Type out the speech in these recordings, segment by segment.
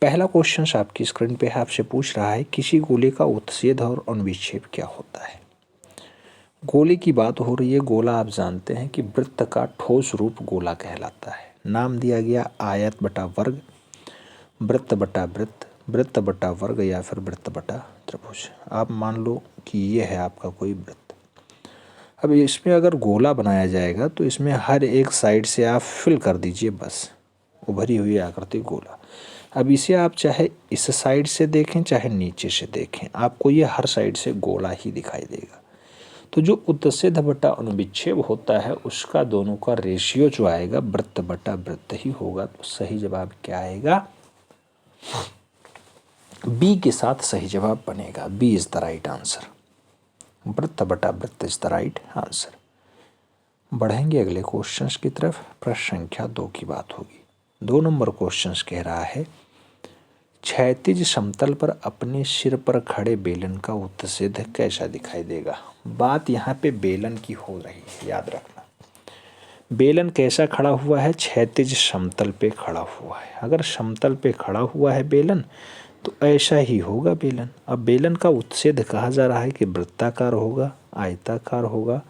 पहला क्वेश्चन आपकी स्क्रीन पे है, आपसे पूछ रहा है किसी गोले का उत्च्छेद और अनुविच्छेद क्या होता है। गोले की बात हो रही है। गोला आप जानते हैं कि वृत्त का ठोस रूप गोला कहलाता है। नाम दिया गया आयत बटा वर्ग, वृत्त बटा वृत्त, वृत्त बटा वर्ग या फिर वृत्त बटा त्रिभुज। आप मान लो कि ये है आपका कोई वृत्त। अब इसमें अगर गोला बनाया जाएगा तो इसमें हर एक साइड से आप फिल कर दीजिए, बस उभरी हुई आकृति गोला। अब इसे आप चाहे इस साइड से देखें चाहे नीचे से देखें, आपको ये हर साइड से गोला ही दिखाई देगा। तो जो उत्च्छेद बटा अनुविच्छेद होता है उसका दोनों का रेशियो जो आएगा वृत्त बटा वृत्त ही होगा। तो सही जवाब क्या आएगा, बी के साथ सही जवाब बनेगा। B is the right answer. वृत्त बटा वृत्त इज द राइट आंसर। बढ़ेंगे अगले क्वेश्चंस की तरफ। प्रश्न संख्या 2 की बात होगी। 2 नंबर क्वेश्चंस कह रहा है क्षैतिज समतल पर अपने सिर पर खड़े बेलन का उत्च्छेद कैसा दिखाई देगा। बात यहाँ पे बेलन की हो रही है, याद रखना। बेलन कैसा खड़ा हुआ है, क्षैतिज समतल पे खड़ा हुआ है। अगर समतल पे खड़ा हुआ है बेलन तो ऐसा ही होगा बेलन। अब बेलन का उत्च्छेद कहा जा रहा है कि वृत्ताकार होगा, आयताकार होगा,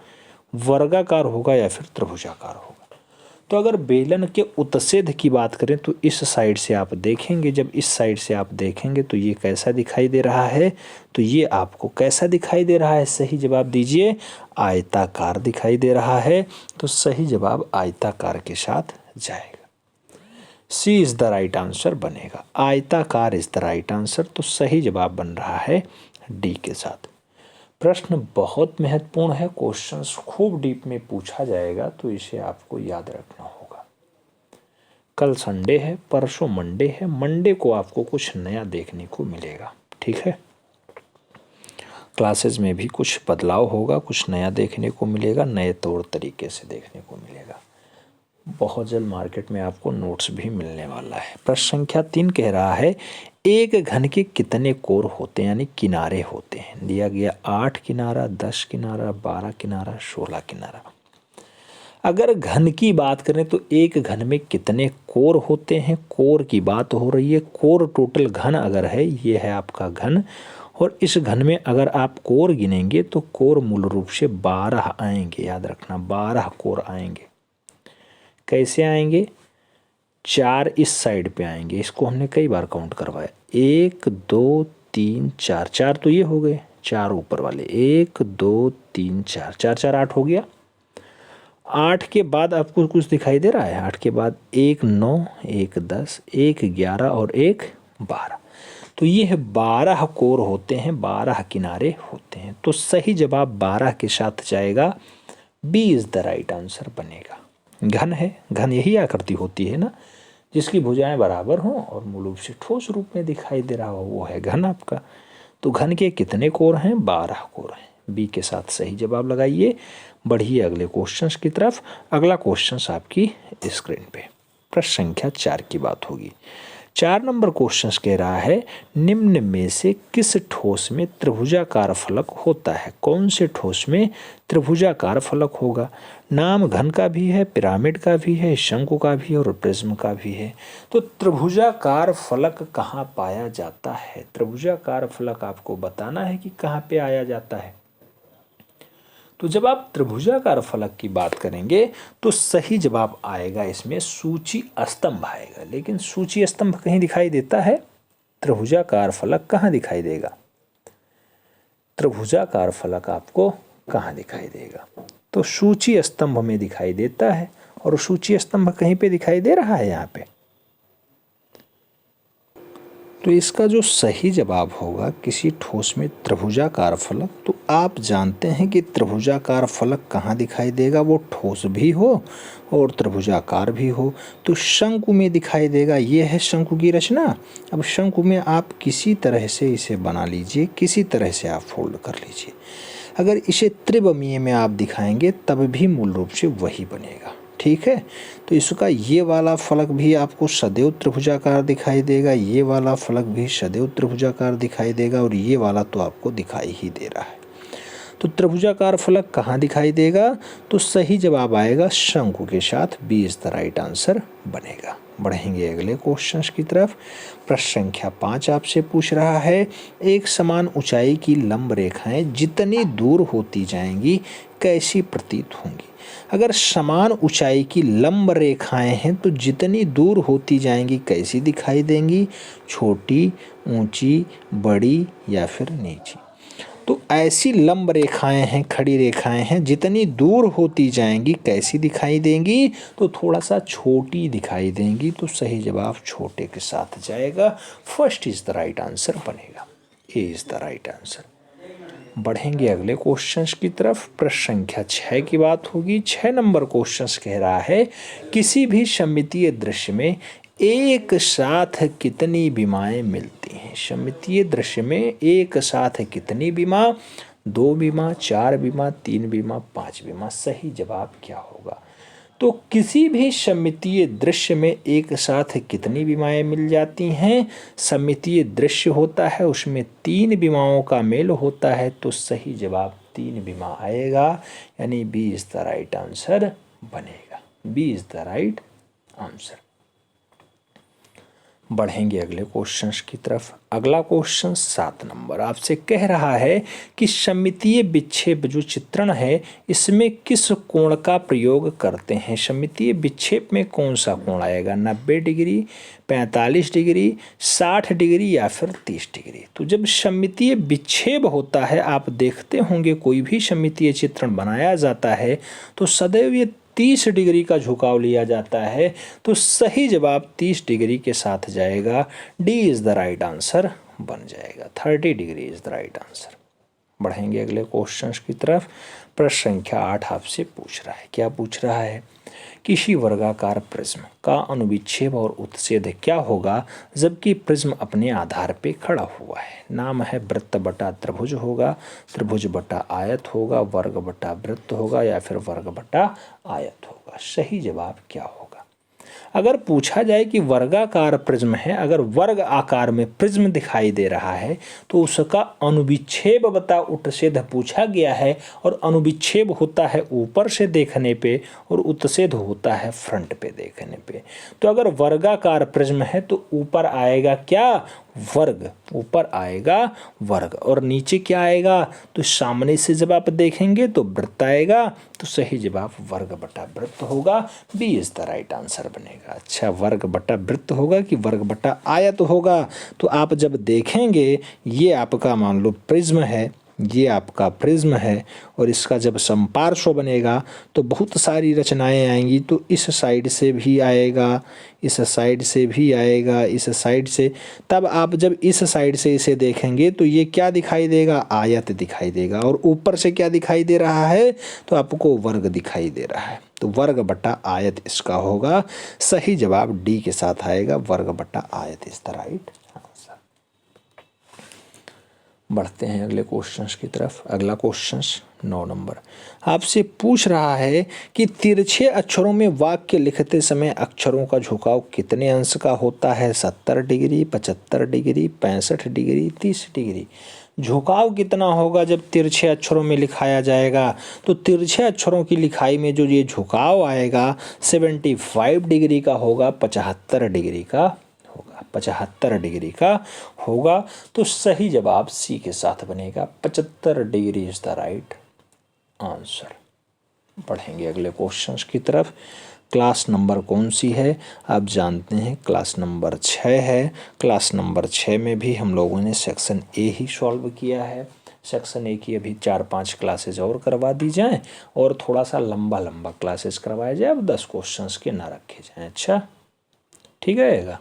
वर्गाकार होगा या फिर त्रिभुजाकार होगा। तो अगर बेलन के उत्च्छेद की बात करें तो इस साइड से आप देखेंगे, जब इस साइड से आप देखेंगे तो ये कैसा दिखाई दे रहा है, तो ये आपको कैसा दिखाई दे रहा है, सही जवाब दीजिए, आयताकार दिखाई दे रहा है। तो सही जवाब आयताकार के साथ जाएगा। सी इज द राइट आंसर बनेगा। आयताकार इज द राइट आंसर। तो सही जवाब बन रहा है डी के साथ। प्रश्न बहुत महत्वपूर्ण है, क्वेश्चंस खूब डीप में पूछा जाएगा तो इसे आपको याद रखना होगा। कल संडे है, परसों मंडे है। मंडे को आपको कुछ नया देखने को मिलेगा, ठीक है। क्लासेस में भी कुछ बदलाव होगा, कुछ नया देखने को मिलेगा, नए तौर तरीके से देखने को मिलेगा। बहुत जल्द मार्केट में आपको नोट्स भी मिलने वाला है। प्रश्न संख्या 3 कह रहा है एक घन के कितने कोर होते हैं, यानी किनारे होते हैं। दिया गया 8 किनारा, 10 किनारा, 12 किनारा, 16 किनारा। अगर घन की बात करें तो एक घन में कितने कोर होते हैं, कोर की बात हो रही है। कोर टोटल घन अगर है, ये है आपका घन, और इस घन में अगर आप कोर गिनेंगे तो कोर मूल रूप से 12 आएंगे। याद रखना 12 कोर आएंगे। कैसे आएंगे, 4 इस साइड पे आएंगे। इसको हमने कई बार काउंट करवाया, 1 2 3 4, 4 तो ये हो गए, 4 ऊपर वाले, 1 2 3 4, 4 4 8 हो गया। 8 के बाद आपको कुछ दिखाई दे रहा है, 8 के बाद 1 9, 1 10, 1 11 और 1 12। तो ये है 12 कोर होते हैं, 12 किनारे होते हैं। तो सही जवाब 12 के साथ जाएगा। B is the right answer बनेगा। घन है, घन यही आकृति होती है ना, जिसकी भुजाएं बराबर हों और मूल रूप से ठोस रूप में दिखाई दे रहा हो, वो है घन आपका। तो घन के कितने कोर हैं, 12 कोर हैं। बी के साथ सही जवाब लगाइए। बढ़िए अगले क्वेश्चंस की तरफ। अगला क्वेश्चंस आपकी स्क्रीन पे। प्रश्न संख्या 4 की बात होगी। 4 नंबर क्वेश्चन कह रहा है निम्न में से किस ठोस में त्रिभुजाकार फलक होता है। कौन से ठोस में त्रिभुजाकार फलक होगा। नाम घन का भी है, पिरामिड का भी है, शंकु का भी है और प्रिज्म का भी है। तो त्रिभुजाकार फलक कहाँ पाया जाता है। त्रिभुजाकार फलक आपको बताना है कि कहाँ पे आया जाता है। तो जब आप त्रिभुजाकार फलक की बात करेंगे तो सही जवाब आएगा इसमें सूची स्तंभ आएगा। लेकिन सूची स्तंभ कहीं दिखाई देता है, त्रिभुजाकार फलक कहाँ दिखाई देगा। त्रिभुजाकार फलक आपको कहाँ दिखाई देगा, तो सूची स्तंभ में दिखाई देता है। और सूची स्तंभ कहीं पे दिखाई दे रहा है यहाँ पे। तो इसका जो सही जवाब होगा किसी ठोस में त्रिभुजाकार फलक। तो आप जानते हैं कि त्रिभुजाकार फलक कहाँ दिखाई देगा, वो ठोस भी हो और त्रिभुजाकार भी हो। तो शंकु में दिखाई देगा। ये है शंकु की रचना। अब शंकु में आप किसी तरह से इसे बना लीजिए, किसी तरह से आप फोल्ड कर लीजिए। अगर इसे त्रिविमीय में आप दिखाएंगे तब भी मूल रूप से वही बनेगा, ठीक है। तो इसका ये वाला फलक भी आपको सदैव त्रिभुजाकार दिखाई देगा, ये वाला फलक भी सदैव त्रिभुजाकार दिखाई देगा और ये वाला तो आपको दिखाई ही दे रहा है। तो त्रिभुजाकार फलक कहाँ दिखाई देगा, तो सही जवाब आएगा शंकु के साथ। B is the right answer बनेगा। बढ़ेंगे अगले क्वेश्चन की तरफ। प्रश्न संख्या 5 आपसे पूछ रहा है, एक समान ऊंचाई की लंब रेखाएं जितनी दूर होती जाएंगी कैसी प्रतीत होंगी। अगर समान ऊंचाई की लंब रेखाएं हैं तो जितनी दूर होती जाएंगी कैसी दिखाई देंगी, छोटी, ऊंची, बड़ी या फिर नीची। तो ऐसी लंब रेखाएं हैं, खड़ी रेखाएं हैं, जितनी दूर होती जाएंगी कैसी दिखाई देंगी, तो थोड़ा सा छोटी दिखाई देंगी। तो सही जवाब छोटे के साथ जाएगा। First is the right answer बनेगा, ए इज द राइट आंसर। बढ़ेंगे अगले क्वेश्चंस की तरफ। प्रश्न संख्या 6 की बात होगी। 6 नंबर क्वेश्चंस कह रहा है, किसी भी सममितीय दृश्य में एक साथ कितनी विमाएं मिलती हैं। सममितीय दृश्य में एक साथ कितनी विमा, 2 विमा, 4 विमा, 3 विमा, 5 विमा। सही जवाब क्या होगा। तो किसी भी सममितीय दृश्य में एक साथ कितनी विमाएं मिल जाती हैं। सममितीय दृश्य होता है उसमें 3 विमाओं का मेल होता है। तो सही जवाब 3 विमा आएगा, यानी B is the right answer बनेगा। B is the right answer. बढ़ेंगे अगले क्वेश्चंस की तरफ। अगला क्वेश्चन 7 नंबर आपसे कह रहा है कि सममितीय विक्षेप जो चित्रण है इसमें किस कोण का प्रयोग करते हैं। सममितीय विक्षेप में कौन सा कोण आएगा, 90 डिग्री, 45 डिग्री, 60 डिग्री या फिर 30 डिग्री। तो जब सममितीय विक्षेप होता है, आप देखते होंगे कोई भी सममितीय चित्रण बनाया जाता है तो सदैव ये 30 डिग्री का झुकाव लिया जाता है। तो सही जवाब 30 डिग्री के साथ जाएगा। D is the right answer बन जाएगा। 30 degree is the right answer. बढ़ेंगे अगले क्वेश्चंस की तरफ। प्रश्न संख्या 8 आपसे पूछ रहा है, क्या पूछ रहा है, किसी वर्गाकार प्रिज्म का अनुविच्छेद और उत्च्छेद क्या होगा जबकि प्रिज्म अपने आधार पे खड़ा हुआ है। नाम है वृत्त बटा त्रिभुज होगा, त्रिभुज बटा आयत होगा, वर्ग बटा वृत्त होगा या फिर वर्ग बटा आयत होगा। सही जवाब क्या होगा। अगर पूछा जाए कि वर्गाकार प्रिज्म है, अगर वर्ग आकार में प्रिज्म दिखाई दे रहा है तो उसका अनुविच्छेद बता उत्च्छेद पूछा गया है। और अनुविच्छेद होता है ऊपर से देखने पे और उत्च्छेद होता है फ्रंट पे देखने पे। तो अगर वर्गाकार प्रिज्म है तो ऊपर आएगा क्या, वर्ग, ऊपर आएगा वर्ग, और नीचे क्या आएगा, तो सामने से जब आप देखेंगे तो वृत्त आएगा। तो सही जवाब वर्ग बटा वृत्त होगा। B is the right answer बनेगा। अच्छा, वर्ग बटा वृत्त होगा कि वर्ग बटा आयत होगा। तो आप जब देखेंगे ये आपका मान लो प्रिज्म है, ये आपका प्रिज्म है, और इसका जब समपार्श्व बनेगा तो बहुत सारी रचनाएं आएंगी। तो इस साइड से भी आएगा, इस साइड से भी आएगा, इस साइड से। तब आप जब इस साइड से इसे देखेंगे तो ये क्या दिखाई देगा, आयत दिखाई देगा। और ऊपर से क्या दिखाई दे रहा है, तो आपको वर्ग दिखाई दे रहा है। तो वर्ग बटा आयत इसका होगा। सही जवाब डी के साथ आएगा, वर्ग बटा आयत इज द राइट आंसर। बढ़ते हैं अगले क्वेश्चंस की तरफ। अगला क्वेश्चंस 9 नंबर आपसे पूछ रहा है कि तिरछे अक्षरों में वाक्य लिखते समय अक्षरों का झुकाव कितने अंश का होता है। 70 डिग्री, 75 डिग्री, 65 डिग्री, 30 डिग्री। झुकाव कितना होगा जब तिरछे अक्षरों में लिखाया जाएगा। तो तिरछे अक्षरों की लिखाई में जो ये झुकाव आएगा 75 डिग्री का होगा, 75 डिग्री का होगा, 75 डिग्री का होगा। तो सही जवाब सी के साथ बनेगा, 75 degree is the right answer. बढ़ेंगे अगले क्वेश्चंस की तरफ। क्लास नंबर कौन सी है, आप जानते हैं क्लास नंबर 6 है। क्लास नंबर 6 में भी हम लोगों ने सेक्शन ए ही सॉल्व किया है। सेक्शन ए की अभी 4-5 क्लासेज और करवा दी जाएं और थोड़ा सा लंबा लंबा क्लासेस करवाया जाए। अब 10 क्वेश्चंस के ना रखे जाएं। अच्छा ठीक रहेगा,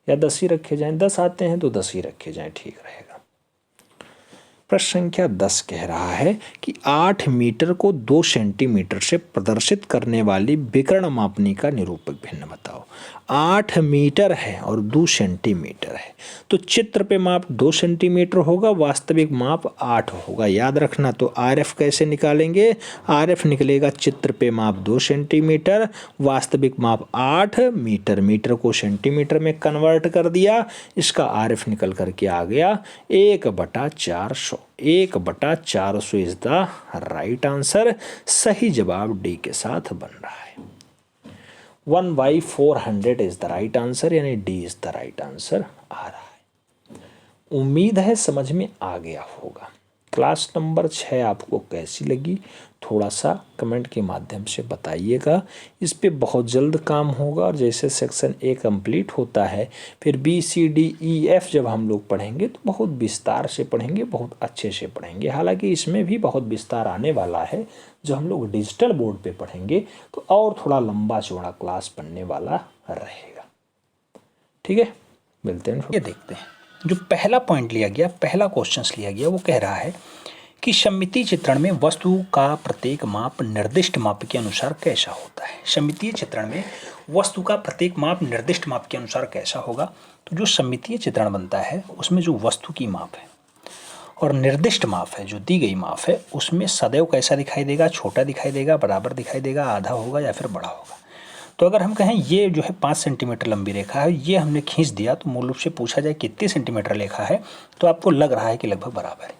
या 10 ही रखे जाएं, 10 आते हैं तो 10 ही रखे जाएं, ठीक रहेगा। प्रश्न संख्या 10 कह रहा है कि 8 मीटर को 2 सेंटीमीटर से प्रदर्शित करने वाली विकर्ण मापनी का निरूपक भिन्न बताओ। 8 मीटर है और 2 सेंटीमीटर है, तो चित्र पे माप 2 सेंटीमीटर होगा, वास्तविक माप 8 होगा। याद रखना। तो आरएफ कैसे निकालेंगे, आरएफ निकलेगा चित्र पे माप 2 सेंटीमीटर, वास्तविक माप 8 मीटर। मीटर को सेंटीमीटर में कन्वर्ट कर दिया, इसका आरएफ निकल करके आ गया 1/400। 1/400 इज द राइट आंसर। सही जवाब डी के साथ बन रहा है। 1/400 इज द राइट आंसर, यानी D is the right answer आ रहा है। उम्मीद है समझ में आ गया होगा। क्लास नंबर 6 आपको कैसी लगी, थोड़ा सा कमेंट के माध्यम से बताइएगा। इस पे बहुत जल्द काम होगा, और जैसे सेक्शन ए कंप्लीट होता है फिर B C D E F जब हम लोग पढ़ेंगे तो बहुत विस्तार से पढ़ेंगे, बहुत अच्छे से पढ़ेंगे। हालांकि इसमें भी बहुत विस्तार आने वाला है, जो हम लोग डिजिटल बोर्ड पे पढ़ेंगे तो और थोड़ा लंबा चौड़ा क्लास बनने वाला रहेगा। ठीक है, मिलते हैं। ये देखते हैं जो पहला पॉइंट लिया गया, पहला क्वेश्चन लिया गया, वो कह रहा है कि सममितीय चित्रण में वस्तु का प्रत्येक माप निर्दिष्ट माप के अनुसार कैसा होता है। सममितीय चित्रण में वस्तु का प्रत्येक माप निर्दिष्ट माप के अनुसार कैसा होगा। तो जो सममितीय चित्रण बनता है उसमें जो वस्तु की माप है और निर्दिष्ट माप है, जो दी गई माप है, उसमें सदैव कैसा दिखाई देगा, छोटा दिखाई देगा, बराबर दिखाई देगा, आधा होगा या फिर बड़ा होगा। तो अगर हम कहें ये जो है 5 सेंटीमीटर लंबी रेखा है, ये हमने खींच दिया, तो मूल रूप से पूछा जाए कितने सेंटीमीटर रेखा है, तो आपको लग रहा है कि लगभग बराबर है।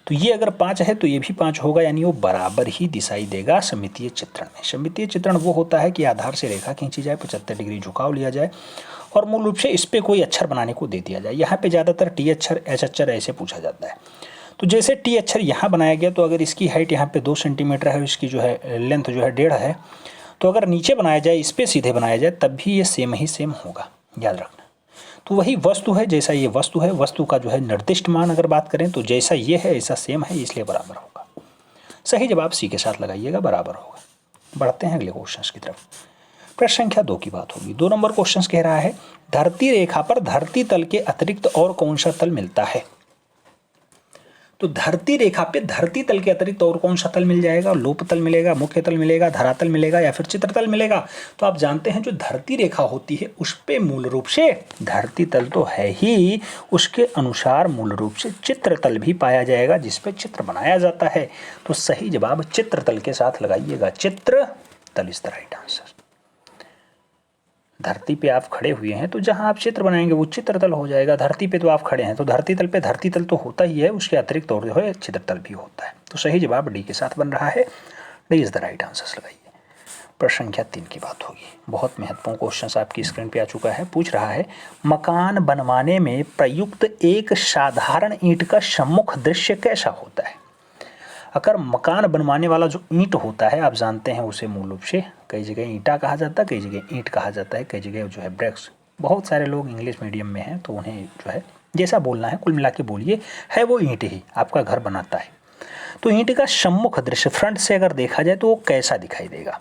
तो ये अगर 5 है तो ये भी 5 होगा, यानी वो बराबर ही दिखाई देगा सममितीय चित्रण में। सममितीय चित्रण वो होता है कि आधार से रेखा खींची जाए, 75 डिग्री झुकाव लिया जाए और मूल रूप से इस पर कोई अक्षर बनाने को दे दिया जाए। यहाँ पे ज़्यादातर टी अक्षर, एच अक्षर ऐसे पूछा जाता है। तो जैसे टी अक्षर यहाँ बनाया गया, तो अगर इसकी हाइट यहाँ पे 2 सेंटीमीटर है, इसकी जो है लेंथ जो है 1.5 है, तो अगर नीचे बनाया जाए, इस पर सीधे बनाया जाए, तब भी ये सेम ही सेम होगा, याद रखना। तो वही वस्तु है, जैसा ये वस्तु है, वस्तु का जो है निर्दिष्ट मान अगर बात करें तो जैसा ये है ऐसा सेम है, इसलिए बराबर होगा। सही जवाब सी के साथ लगाइएगा, बराबर होगा। बढ़ते हैं अगले क्वेश्चन की तरफ। प्रश्न संख्या 2 की बात होगी। 2 नंबर क्वेश्चन कह रहा है धरती रेखा पर धरती तल के अतिरिक्त और कौन सा तल मिलता है। तो धरती रेखा पे धरती तल के अतिरिक्त और कौन सा तल मिल जाएगा। लोप तल मिलेगा, मुख्य तल मिलेगा, धरातल मिलेगा या फिर चित्रतल मिलेगा। तो आप जानते हैं जो धरती रेखा होती है उस पे मूल रूप से धरती तल तो है ही, उसके अनुसार मूल रूप से चित्रतल भी पाया जाएगा, जिसपे चित्र बनाया जाता है। तो सही जवाब चित्रतल के साथ लगाइएगा, चित्रतल इज द राइट आंसर। धरती पे आप खड़े हुए हैं तो जहां आप चित्र बनाएंगे वो चित्रतल हो जाएगा। धरती पे तो आप खड़े हैं तो धरती तल पे धरती तल तो होता ही है, उसके अतिरिक्त और जो है चित्रतल भी होता है। तो सही जवाब डी के साथ बन रहा है, D is the right answer लगाइए। प्रश्न संख्या 3 की बात होगी। बहुत महत्वपूर्ण क्वेश्चन आपकी स्क्रीन पे आ चुका है। पूछ रहा है मकान बनवाने में प्रयुक्त एक साधारण ईंट का सम्मुख दृश्य कैसा होता है। अगर मकान बनवाने वाला जो ईंट होता है, आप जानते हैं उसे मूल रूप से कई जगह ईंटा कहा जाता है, कई जगह ईंट कहा जाता है, कई जगह जो है ब्रिक्स। बहुत सारे लोग इंग्लिश मीडियम में हैं तो उन्हें जो है जैसा बोलना है कुल मिला के बोलिए, है वो ईंट ही आपका घर बनाता है। तो ईंट का सम्मुख दृश्य फ्रंट से अगर देखा जाए तो वो कैसा दिखाई देगा।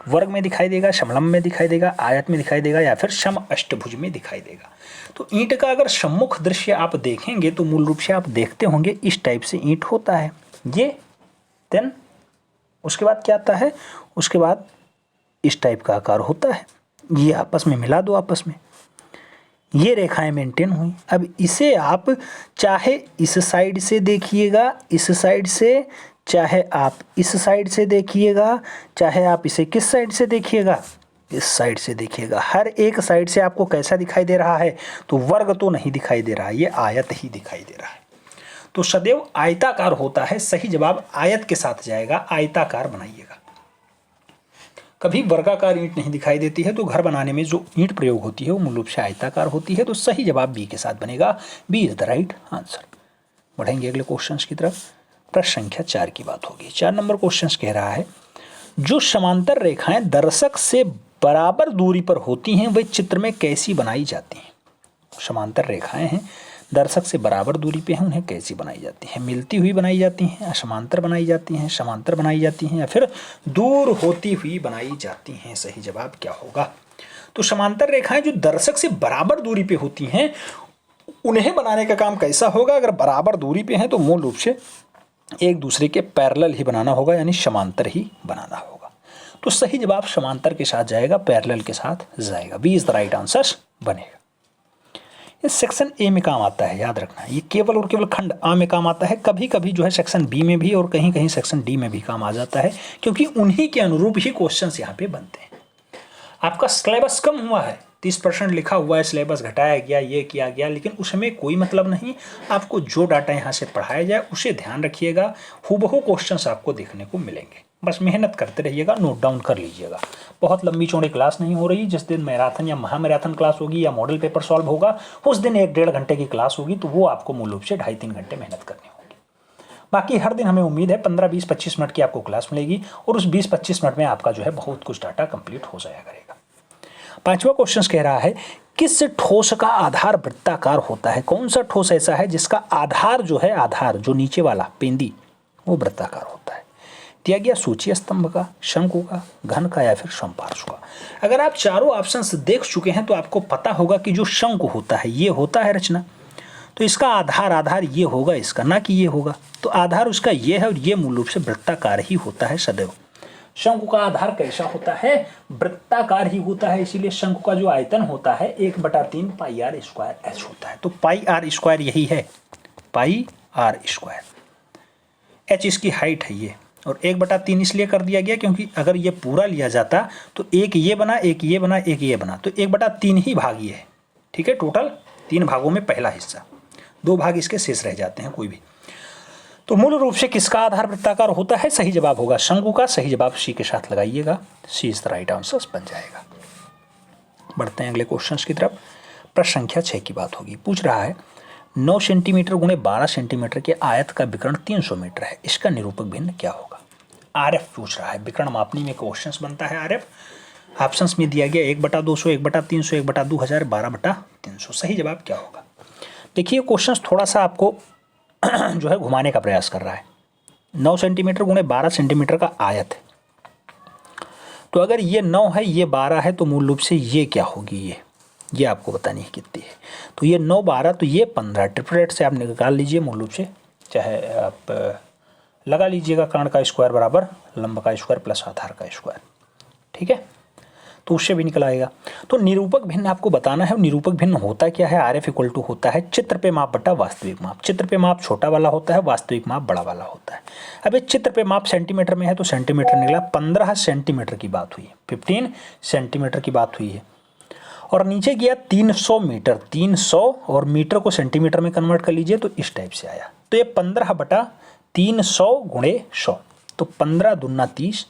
वर्ग में दिखाई देगा, समलंब में दिखाई देगा, आयत में दिखाई देगा या फिर सम अष्टभुज में दिखाई देगा। तो ईंट का अगर सम्मुख दृश्य आप देखेंगे तो मूल रूप से आप देखते होंगे इस टाइप से ईंट होता है ये। देन उसके बाद क्या आता है, उसके बाद इस टाइप का आकार होता है। ये आपस में मिला दो, आपस में ये रेखाएं मेंटेन हुई। अब इसे आप चाहे इस साइड से देखिएगा, इस साइड से, चाहे आप इस साइड से देखिएगा, चाहे आप इसे किस साइड से देखिएगा, इस साइड से देखिएगा। हर एक साइड से आपको कैसा दिखाई दे रहा है, तो वर्ग तो नहीं दिखाई दे रहा है, ये आयत ही दिखाई दे रहा है। तो सदैव आयताकार होता है। सही जवाब आयत के साथ जाएगा, आयताकार बनाइएगा। कभी वर्गाकार ईंट नहीं दिखाई देती है, तो घर बनाने में जो ईंट प्रयोग होती है वो मूल रूप से आयताकार होती है। तो सही जवाब बी के साथ बनेगा, B is the right answer. बढ़ेंगे अगले क्वेश्चन की तरफ। प्रश्न संख्या 4 की बात होगी। 4 नंबर क्वेश्चन कह रहा है जो समांतर रेखाएं दर्शक से बराबर दूरी पर होती हैं वे चित्र में कैसी बनाई जाती हैं। समांतर रेखाएं हैं, दर्शक से बराबर दूरी पे हैं, उन्हें कैसी बनाई जाती हैं। मिलती हुई बनाई जाती हैं, असमांतर बनाई जाती हैं, समांतर बनाई जाती हैं या फिर दूर होती हुई बनाई जाती हैं। सही जवाब क्या होगा। तो समांतर रेखाएं जो दर्शक से बराबर दूरी पे होती हैं उन्हें बनाने का काम कैसा होगा। अगर बराबर दूरी पे हैं तो मूल रूप से एक दूसरे के पैरेलल ही बनाना होगा, यानी समांतर ही बनाना होगा। तो सही जवाब समांतर के साथ जाएगा, पैरेलल के साथ जाएगा, B is the right answer बनेगा। ये सेक्शन ए में काम आता है, याद रखना। ये केवल और केवल खंड आ में काम आता है। कभी कभी जो है सेक्शन बी में भी और कहीं कहीं सेक्शन डी में भी काम आ जाता है, क्योंकि उन्हीं के अनुरूप ही क्वेश्चंस यहाँ पे बनते हैं। आपका सिलेबस कम हुआ है, 30% लिखा हुआ है, सिलेबस घटाया गया, ये किया गया, लेकिन उसमें कोई मतलब नहीं। आपको जो डाटा यहाँ से पढ़ाया जाए उसे ध्यान रखिएगा, हूबहू क्वेश्चंस आपको देखने को मिलेंगे। बस मेहनत करते रहिएगा, नोट डाउन कर लीजिएगा। बहुत लंबी चौड़ी क्लास नहीं हो रही। जिस दिन मैराथन या महामैराथन क्लास होगी या मॉडल पेपर सॉल्व होगा उस दिन 1-1.5 घंटे की क्लास होगी, तो वो आपको मूल रूप से 2.5-3 घंटे मेहनत करनी होगी। बाकी हर दिन हमें उम्मीद है 15, 20, 25 मिनट की आपको क्लास मिलेगी और उस 20-25 मिनट में आपका जो है बहुत कुछ डाटा कंप्लीट हो जाया करेगा। 5वां क्वेश्चन कह रहा है किस ठोस का आधार वृत्ताकार होता है? कौन सा ठोस ऐसा है जिसका आधार जो है, आधार जो नीचे वाला पेंदी, वो वृत्ताकार होता है? दिया गया सूची स्तंभ का, शंकु का, घन का या फिर समपार्श्व का। अगर आप चारों ऑप्शंस देख चुके हैं तो आपको पता होगा कि जो शंकु होता है ये होता है रचना, तो इसका आधार ये होगा इसका, ना कि ये होगा। तो आधार उसका ये है और ये मूल रूप से वृत्ताकार ही होता है सदैव। शंकु का आधार कैसा होता है? वृत्ताकार ही होता है। इसीलिए शंकु का जो आयतन होता है 1/3 पाई आर स्क्वायर एच होता है। तो पाई आर स्क्वायर यही है, पाई आर स्क्वायर। एच इसकी हाइट है ये, और 1/3 इसलिए कर दिया गया क्योंकि अगर ये पूरा लिया जाता तो एक ये बना, एक ये बना, एक ये बना, तो 1/3 ही भाग ये है। ठीक है, टोटल 3 भागों में पहला हिस्सा, 2 भाग इसके शेष रह जाते हैं कोई भी। तो मूल रूप से किसका आधार वृत्ताकार होता है? सही जवाब होगा शंकु का। सही जवाब सी के साथ लगाइएगा, सी इज द राइट आंसर बन जाएगा। बढ़ते हैं अगले क्वेश्चन की तरफ। प्रश्न संख्या 6 की बात होगी। पूछ रहा है 9 सेंटीमीटर गुणे 12 सेंटीमीटर के आयत का विकर्ण 300 मीटर है, इसका निरूपक भिन्न क्या होगा? आरएफ पूछ रहा है, विकर्ण मापनी में क्वेश्चन बनता है आरएफ। ऑप्शंस में दिया गया 1/200, 1/300, 1/2000, 12/300। सही जवाब क्या होगा? देखिए क्वेश्चन थोड़ा सा आपको जो है घुमाने का प्रयास कर रहा है। 9 सेंटीमीटर गुणे 12 सेंटीमीटर का आयत है, तो अगर ये 9 है ये 12 है तो मूल रूप से ये क्या होगी? ये आपको बतानी है कितनी है। तो ये 9, 12 तो ये 15। ट्रिपलेट से आप निकाल लीजिए मूल रूप से, चाहे आप लगा लीजिएगा कर्ण का स्क्वायर बराबर लंब का स्क्वायर प्लस आधार का स्क्वायर। ठीक है, तो उससे भी निकल आएगा। तो निरूपक भिन्न आपको बताना है। निरूपक भिन्न होता क्या है? आरएफ इक्वल टू होता है चित्र पे माप बटा वास्तविक माप। चित्र पे माप छोटा वाला होता है, वास्तविक माप बड़ा वाला होता है। अब ये चित्र पे माप सेंटीमीटर में है तो सेंटीमीटर निकला, 15 सेंटीमीटर की बात हुई, 15 सेंटीमीटर की बात हुई है। और नीचे गया 300 मीटर, 300 और मीटर को सेंटीमीटर में कन्वर्ट कर लीजिए तो इस टाइप से आया। तो ये 15/300 गुणे 100, तो 15 दूना 30,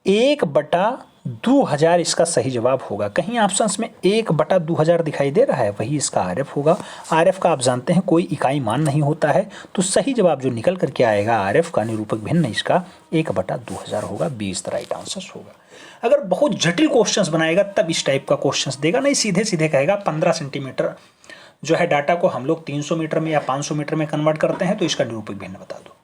1/2000 इसका सही जवाब होगा। कहीं ऑप्शंस में 1/2000 दिखाई दे रहा है, वही इसका आरएफ होगा। आरएफ का आप जानते हैं कोई इकाई मान नहीं होता है, तो सही जवाब जो निकल करके आएगा आरएफ का निरूपक भिन्न इसका 1/2000 होगा। 20 द राइट आंसर होगा। अगर बहुत जटिल क्वेश्चंस बनाएगा तब इस टाइप का क्वेश्चंस देगा, नहीं सीधे सीधे कहेगा 15 सेंटीमीटर जो है डाटा को हम लोग 300 मीटर में या 500 मीटर में कन्वर्ट करते हैं, तो इसका निरूपक भिन्न बता दो।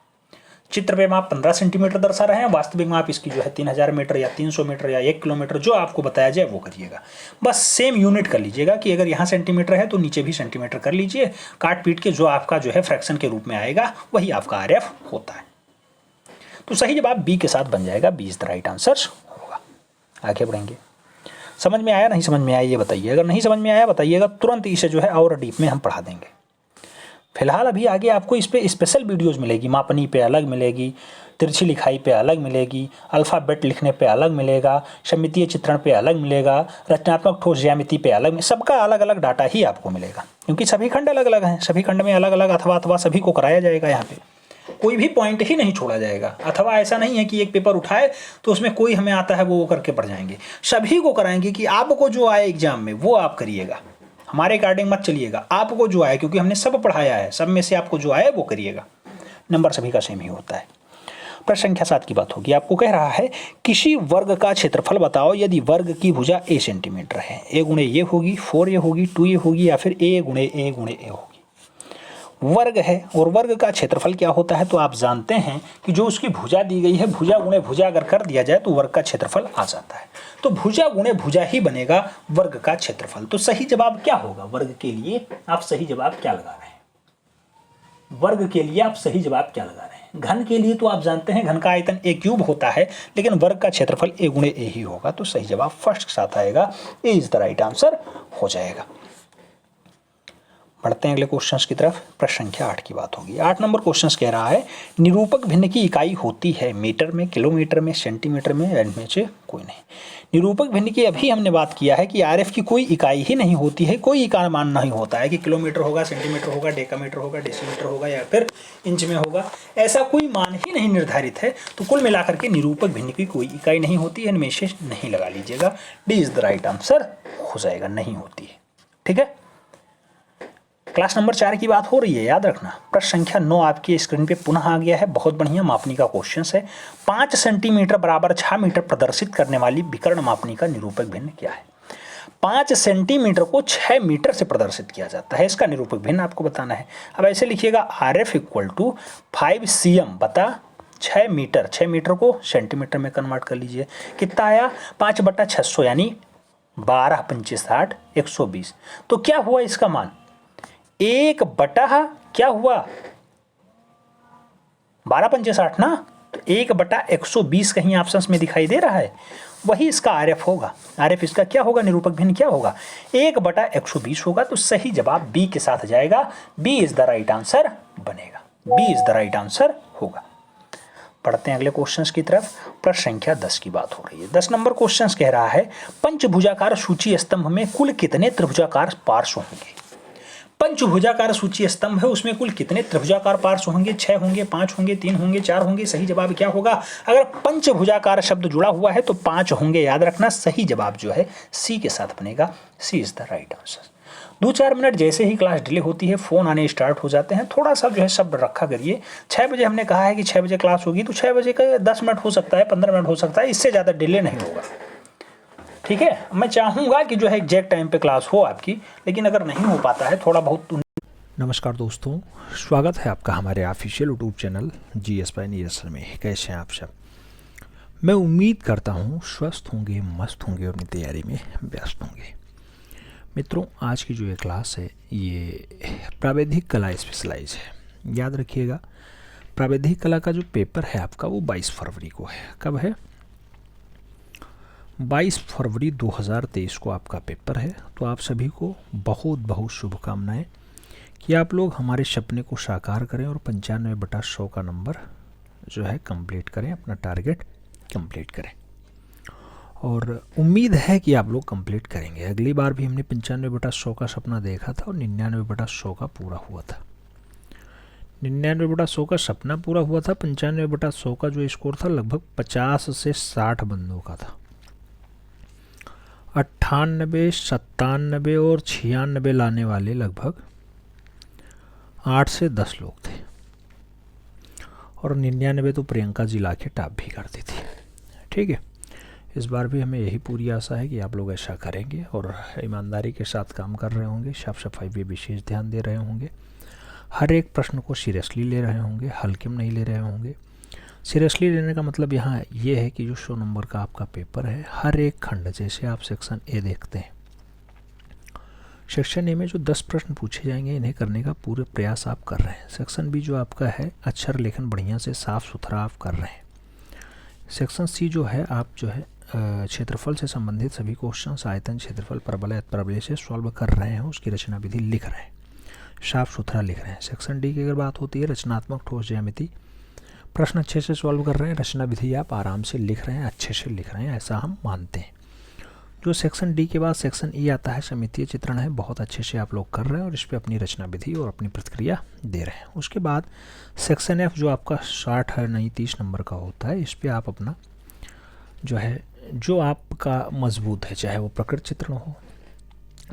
चित्र पे माप 15 सेंटीमीटर दर्शा रहे हैं, वास्तविक माप इसकी जो है 3000 मीटर या 300 मीटर या 1 किलोमीटर, जो आपको बताया जाए वो करिएगा। बस सेम यूनिट कर लीजिएगा कि अगर यहाँ सेंटीमीटर है तो नीचे भी सेंटीमीटर कर लीजिए, काट पीट के जो आपका जो है फ्रैक्शन के रूप में आएगा वही आपका आरएफ होता है। तो सही जवाब बी के साथ बन जाएगा, 20 द राइट आंसर होगा। आगे बढ़ेंगे। समझ में आया, नहीं समझ में आया ये बताइए। अगर नहीं समझ में आया बताइएगा, तुरंत इसे जो है और डीप में हम पढ़ा देंगे। फिलहाल अभी आगे आपको इस पे स्पेशल वीडियोस मिलेगी, मापनी पे अलग मिलेगी, तिरछी लिखाई पे अलग मिलेगी, अल्फ़ाबेट लिखने पे अलग मिलेगा, सममितीय चित्रण पे अलग मिलेगा, रचनात्मक ठोस ज्यामिति पे अलग, सबका अलग अलग डाटा ही आपको मिलेगा, क्योंकि सभी खंड अलग अलग हैं। सभी खंड में अलग अलग अथवा सभी को कराया जाएगा। यहाँ पे कोई भी पॉइंट ही नहीं छोड़ा जाएगा। अथवा ऐसा नहीं है कि एक पेपर उठाए तो उसमें कोई हमें आता है वो करके पढ़ जाएंगे, सभी को कराएंगे कि आपको जो आए एग्जाम में वो आप करिएगा। हमारे अकॉर्डिंग मत चलिएगा, आपको जो आए, क्योंकि हमने सब पढ़ाया है, सब में से आपको जो आए वो करिएगा। नंबर सभी का सेम ही होता है। प्रश्न संख्या 7 की बात होगी। आपको कह रहा है किसी वर्ग का क्षेत्रफल बताओ यदि वर्ग की भुजा a सेंटीमीटर है। a गुणे ये होगी, 4 ये होगी, 2 ये होगी, या फिर a गुणे a होगी। वर्ग है और वर्ग का क्षेत्रफल क्या होता है? तो आप जानते हैं कि जो उसकी भुजा दी गई है, भुजा गुणे भुजा अगर कर दिया जाए तो वर्ग का क्षेत्रफल आ जाता है। तो भुजा गुणे भुजा ही बनेगा वर्ग का क्षेत्रफल। तो सही जवाब क्या होगा वर्ग के लिए? आप सही जवाब क्या लगा रहे हैं? वर्ग के लिए आप सही जवाब क्या लगा रहे हैं? घन के लिए तो आप जानते हैं घन का आयतन a क्यूब होता है, लेकिन वर्ग का क्षेत्रफल a गुणे a ही होगा। तो सही जवाब फर्स्ट के साथ आएगा, ए इज द राइट आंसर हो जाएगा। बढ़ते हैं अगले क्वेश्चंस की तरफ। प्रश्न संख्या 8 की बात होगी। 8 नंबर क्वेश्चंस कह रहा है निरूपक भिन्न की इकाई होती है मीटर में, किलोमीटर में, सेंटीमीटर में, इनमें से कोई नहीं। निरूपक भिन्न की अभी हमने बात किया है कि आरएफ की कोई इकाई ही नहीं होती है, कोई इकाई मान नहीं होता है कि किलोमीटर होगा, सेंटीमीटर होगा, डेकामीटर होगा, डेसीमीटर होगा या फिर इंच में होगा, ऐसा कोई मान ही नहीं निर्धारित है। तो कुल मिलाकर के निरूपक भिन्न की कोई इकाई नहीं होती है, इनमें से नहीं लगा लीजिएगा, D is the right answer हो जाएगा, नहीं होती है। ठीक है, क्लास नंबर 4 की बात हो रही है, याद रखना। प्रश्न संख्या 9 आपकी स्क्रीन पे पुनः आ गया है, बहुत बढ़िया मापनी का क्वेश्चन है। 5 सेंटीमीटर बराबर 6 मीटर प्रदर्शित करने वाली विकर्ण मापनी का निरूपक भिन्न क्या है। 5 सेंटीमीटर को 6 मीटर से प्रदर्शित किया जाता है, इसका निरूपक भिन्न आपको बताना है। अब ऐसे लिखिएगा RF इक्वल टू 5 cm बता 6 मीटर। 6 मीटर को सेंटीमीटर में कन्वर्ट कर लीजिए, कितना आया 5/600 यानी 12 पंचे 60 120। तो क्या हुआ इसका मान 1 बटा क्या हुआ 12 पंचे 60 ना, तो 1/120 कहीं ऑप्शंस में दिखाई दे रहा है, वही इसका RF होगा। RF इसका क्या होगा, निरूपक भिन्न क्या होगा 1/120 होगा। तो सही जवाब बी के साथ जाएगा, B is the right answer बनेगा, B is the right answer होगा। पढ़ते हैं अगले क्वेश्चंस की तरफ। प्रश्न संख्या 10 की बात हो रही है। 10 नंबर क्वेश्चंस कह रहा है पंचभुजाकार सूची स्तंभ में कुल कितने त्रिभुजाकार पार्श्व होंगे। पंचभुजाकार सूची स्तंभ है, उसमें कुल कितने त्रिभुजाकार पार्श्व होंगे, 6 होंगे, 5 होंगे, 3 होंगे, 4 होंगे। सही जवाब क्या होगा, अगर पंचभुजाकार शब्द जुड़ा हुआ है तो 5 होंगे, याद रखना। सही जवाब जो है सी के साथ बनेगा, C is the right answer. 2-4 minute जैसे ही क्लास डिले होती है फोन आने स्टार्ट हो जाते हैं, थोड़ा सा जो है सब्र रखा करिए। 6 बजे हमने कहा है कि 6 बजे क्लास होगी, तो 6 बजे का 10 मिनट हो सकता है, 15 मिनट हो सकता है, इससे ज़्यादा डिले नहीं होगा। ठीक है, मैं चाहूँगा कि जो है एग्जैक्ट टाइम पे क्लास हो आपकी, लेकिन अगर नहीं हो पाता है थोड़ा बहुत। नमस्कार दोस्तों, स्वागत है आपका हमारे official YouTube channel GS by Neeraj में। कैसे हैं आप सब? मैं उम्मीद करता हूँ स्वस्थ होंगे, मस्त होंगे, अपनी तैयारी में व्यस्त होंगे। मित्रों, आज की जो ये क्लास है ये प्रावैधिक कला स्पेशलाइज है। याद रखिएगा, प्रावैधिक कला का जो पेपर है आपका वो 22 फरवरी को है। कब है? 22 फरवरी 2023 को आपका पेपर है। तो आप सभी को बहुत बहुत शुभकामनाएं कि आप लोग हमारे सपने को साकार करें और 95/100 का नंबर जो है कंप्लीट करें, अपना टारगेट कंप्लीट करें। और उम्मीद है कि आप लोग कंप्लीट करेंगे। अगली बार भी हमने 95/100 का सपना देखा था और 99/100 का पूरा हुआ था। 99/100 का सपना पूरा हुआ था। 95/100 का जो स्कोर था लगभग 50 से 60 बंदों का था। 98, 97 और 96 लाने वाले लगभग 8 से 10 लोग थे और 99 तो प्रियंका जी ला के टॉप भी करती थी। ठीक है, इस बार भी हमें यही पूरी आशा है कि आप लोग ऐसा करेंगे और ईमानदारी के साथ काम कर रहे होंगे, साफ सफाई पे विशेष ध्यान दे रहे होंगे, हर एक प्रश्न को सीरियसली ले रहे होंगे, हल्के में नहीं ले रहे होंगे। सीरियसली लेने का मतलब यहाँ ये है कि जो 100 नंबर का आपका पेपर है, हर एक खंड, जैसे आप सेक्शन ए देखते हैं, सेक्शन ए में जो 10 प्रश्न पूछे जाएंगे इन्हें करने का पूरे प्रयास आप कर रहे हैं। सेक्शन बी जो आपका है अक्षर लेखन बढ़िया से साफ़ सुथरा आप कर रहे हैं। सेक्शन सी जो है आप जो है क्षेत्रफल से संबंधित सभी क्वेश्चन आयतन, क्षेत्रफल, परवलय, परवलय से सॉल्व कर रहे हैं, उसकी रचना विधि लिख रहे हैं, साफ़ सुथरा लिख रहे हैं। सेक्शन डी की अगर बात होती है रचनात्मक ठोस ज्यामिति, प्रश्न अच्छे से सॉल्व कर रहे हैं, रचना विधि आप आराम से लिख रहे हैं, अच्छे से लिख रहे हैं, ऐसा हम मानते हैं। जो सेक्शन डी के बाद सेक्शन ई आता है, समितीय चित्रण है, बहुत अच्छे से आप लोग कर रहे हैं और इस पर अपनी रचना विधि और अपनी प्रतिक्रिया दे रहे हैं। उसके बाद सेक्शन एफ जो आपका 60 है नहीं 30 नंबर का होता है, इस पर आप अपना जो है जो आपका मजबूत है, चाहे वो प्रकृति चित्रण हो,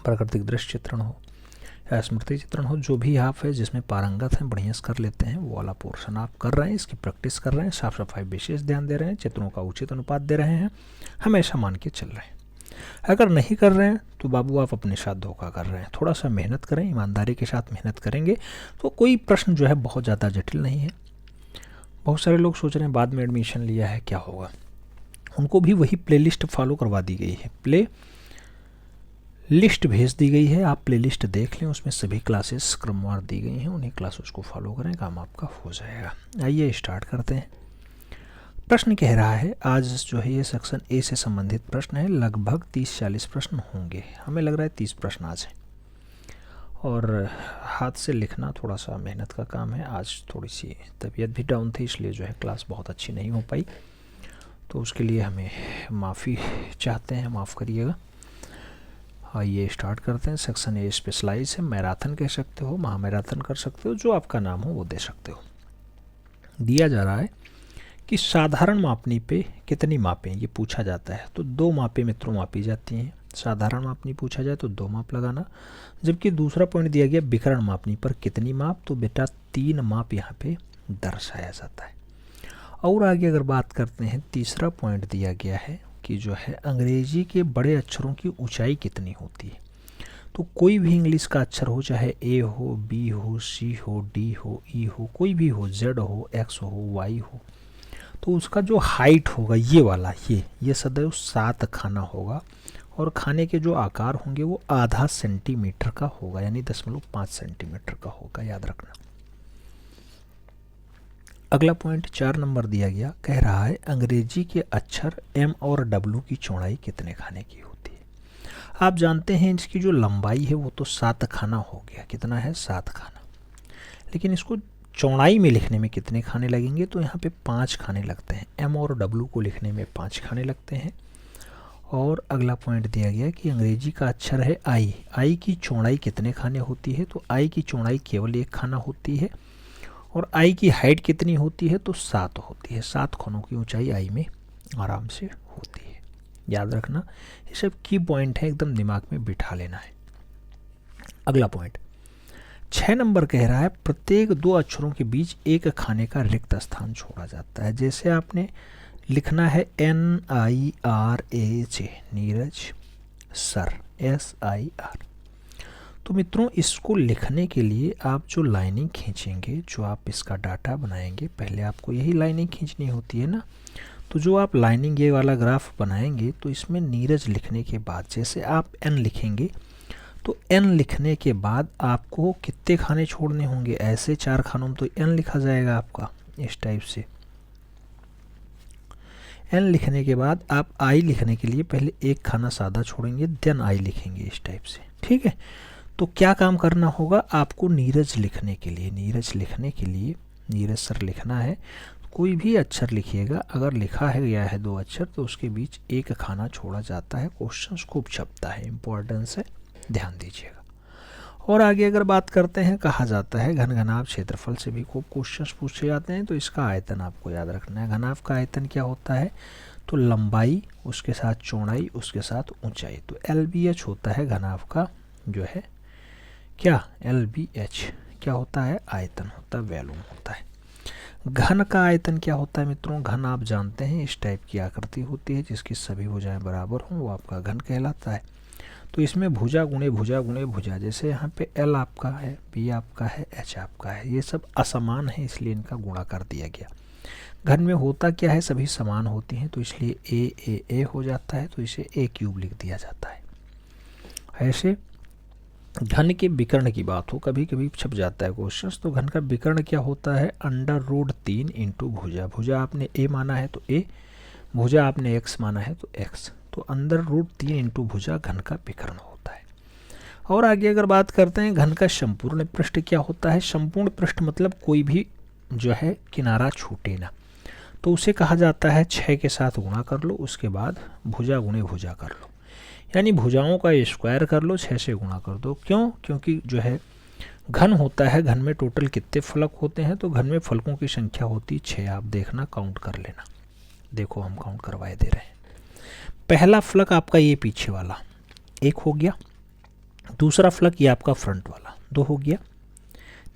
प्राकृतिक दृश्य चित्रण हो या स्मृति चित्रण हो, जो भी आप है जिसमें पारंगत हैं, बढ़िया से कर लेते हैं, वो वाला पोर्शन आप कर रहे हैं, इसकी प्रैक्टिस कर रहे हैं, साफ सफाई विशेष ध्यान दे रहे हैं, चित्रों का उचित अनुपात दे रहे हैं, हमेशा मान के चल रहे हैं। अगर नहीं कर रहे हैं तो बाबू आप अपने साथ धोखा कर रहे हैं। थोड़ा सा मेहनत करें, ईमानदारी के साथ मेहनत करेंगे तो कोई प्रश्न जो है बहुत ज़्यादा जटिल नहीं है। बहुत सारे लोग सोच रहे हैं बाद में एडमिशन लिया है क्या होगा, उनको भी वही प्लेलिस्ट फॉलो करवा दी गई है, प्ले लिस्ट भेज दी गई है, आप प्लेलिस्ट देख लें, उसमें सभी क्लासेस क्रमवार दी गई हैं, उन्हीं क्लासेस को फॉलो करें, काम आपका हो जाएगा। आइए स्टार्ट करते हैं। प्रश्न कह रहा है आज जो है ये सेक्शन ए से संबंधित प्रश्न है, लगभग 30-40 प्रश्न होंगे, हमें लग रहा है 30 प्रश्न आज हैं और हाथ से लिखना थोड़ा सा मेहनत का काम है। आज थोड़ी सी तबीयत भी डाउन थी, इसलिए जो है क्लास बहुत अच्छी नहीं हो पाई, तो उसके लिए हमें माफ़ी चाहते हैं, माफ़ करिएगा। आइए स्टार्ट करते हैं। सेक्शन ए स्पेशलाइज है, मैराथन कह सकते हो, महामैराथन कर सकते हो, जो आपका नाम हो वो दे सकते हो। दिया जा रहा है कि साधारण मापनी पे कितनी मापें, ये पूछा जाता है। तो 2 मापें मित्रों मापी जाती हैं। साधारण मापनी पूछा जाए तो 2 माप लगाना, जबकि दूसरा पॉइंट दिया गया विकर्ण मापनी पर कितनी माप, तो बेटा 3 माप यहाँ पे दर्शाया जाता है। और आगे अगर बात करते हैं, तीसरा पॉइंट दिया गया है कि जो है अंग्रेजी के बड़े अक्षरों की ऊंचाई कितनी होती है। तो कोई भी इंग्लिश का अक्षर हो, चाहे ए हो, बी हो, सी हो, डी हो, ई हो, कोई भी हो, जेड हो, एक्स हो, वाई हो, तो उसका जो हाइट होगा ये वाला, ये सदैव 7 खाना होगा, और खाने के जो आकार होंगे वो आधा सेंटीमीटर का होगा, यानी 0.5 सेंटीमीटर का होगा, याद रखना। अगला पॉइंट 4 नंबर दिया गया, कह रहा है अंग्रेजी के अक्षर एम और डब्ल्यू की चौड़ाई कितने खाने की होती है। आप जानते हैं इसकी जो लंबाई है वो तो 7 खाना हो गया, कितना है 7 खाना, लेकिन इसको चौड़ाई में लिखने में कितने खाने लगेंगे, तो यहाँ पे 5 खाने लगते हैं। एम और डब्ल्यू को लिखने में 5 खाने लगते हैं। और अगला पॉइंट दिया गया कि अंग्रेजी का अक्षर है आई की चौड़ाई कितने खाने होती है, तो आई की चौड़ाई केवल 1 खाना होती है। और आई की हाइट कितनी होती है, तो 7 होती है। 7 खानों की ऊंचाई आई में आराम से होती है, याद रखना। ये सब की पॉइंट है, एकदम दिमाग में बिठा लेना है। अगला पॉइंट 6 नंबर कह रहा है प्रत्येक 2 अक्षरों के बीच एक खाने का रिक्त स्थान छोड़ा जाता है। जैसे आपने लिखना है NIRAJ, नीरज सर, SIR। तो मित्रों इसको लिखने के लिए आप जो लाइनिंग खींचेंगे, जो आप इसका डाटा बनाएंगे, पहले आपको यही लाइनिंग खींचनी होती है ना। तो जो आप लाइनिंग ये वाला ग्राफ बनाएंगे, तो इसमें नीरज लिखने के बाद जैसे आप N लिखेंगे, तो N लिखने के बाद आपको कितने खाने छोड़ने होंगे, ऐसे 4 खानों में तो N लिखा जाएगा आपका, इस टाइप से। N लिखने के बाद आप I लिखने के लिए पहले 1 खाना सादा छोड़ेंगे, देन I लिखेंगे, इस टाइप से, ठीक है। तो क्या काम करना होगा आपको, नीरज लिखने के लिए, नीरज सर लिखना है। कोई भी अक्षर लिखिएगा, अगर लिखा है गया है 2 अक्षर तो उसके बीच 1 खाना छोड़ा जाता है। क्वेश्चंस खूब छपता है, इंपॉर्टेंस है, ध्यान दीजिएगा। और आगे अगर बात करते हैं, कहा जाता है घनघनाभ क्षेत्रफल से भी खूब क्वेश्चंस पूछे जाते हैं। तो इसका आयतन आपको याद रखना है। घनाभ का आयतन क्या होता है, तो लंबाई, उसके साथ चौड़ाई, उसके साथ ऊंचाई। तो LBH होता है घनाभ का जो है क्या, LBH क्या होता है, आयतन होता है, वॉल्यूम होता है। घन का आयतन क्या होता है मित्रों, घन आप जानते हैं इस टाइप की आकृति होती है जिसकी सभी भुजाएं बराबर हों, वो आपका घन कहलाता है। तो इसमें भुजा गुणे भुजा गुणे भुजा, जैसे यहाँ पे L आपका है, B आपका है, H आपका है, ये सब असमान है इसलिए इनका गुणा कर दिया गया। घन में होता क्या है, सभी समान होती हैं, तो इसलिए A हो जाता है, तो इसे A³ लिख दिया जाता है। ऐसे घन के विकर्ण की बात हो, कभी कभी छप जाता है क्वेश्चन, तो घन का विकर्ण क्या होता है, √3 इंटू भुजा। भुजा आपने A माना है तो A, भुजा आपने X माना है तो X, तो √3 इंटू भुजा घन का विकर्ण होता है। और आगे अगर बात करते हैं घन का संपूर्ण पृष्ठ क्या होता है, संपूर्ण पृष्ठ मतलब कोई भी जो है किनारा छूटे ना, तो उसे कहा जाता है 6 के साथ गुणा कर लो, उसके बाद भुजा गुणे भुजा कर लो, यानी भुजाओं का स्क्वायर कर लो, 6 से गुणा कर दो। क्यों, क्योंकि जो है घन होता है, घन में टोटल कितने फलक होते हैं, तो घन में फलकों की संख्या होती 6। आप देखना, काउंट कर लेना, देखो हम काउंट करवाए दे रहे हैं। पहला फलक आपका ये पीछे वाला 1 हो गया, दूसरा फलक ये आपका फ्रंट वाला 2 हो गया,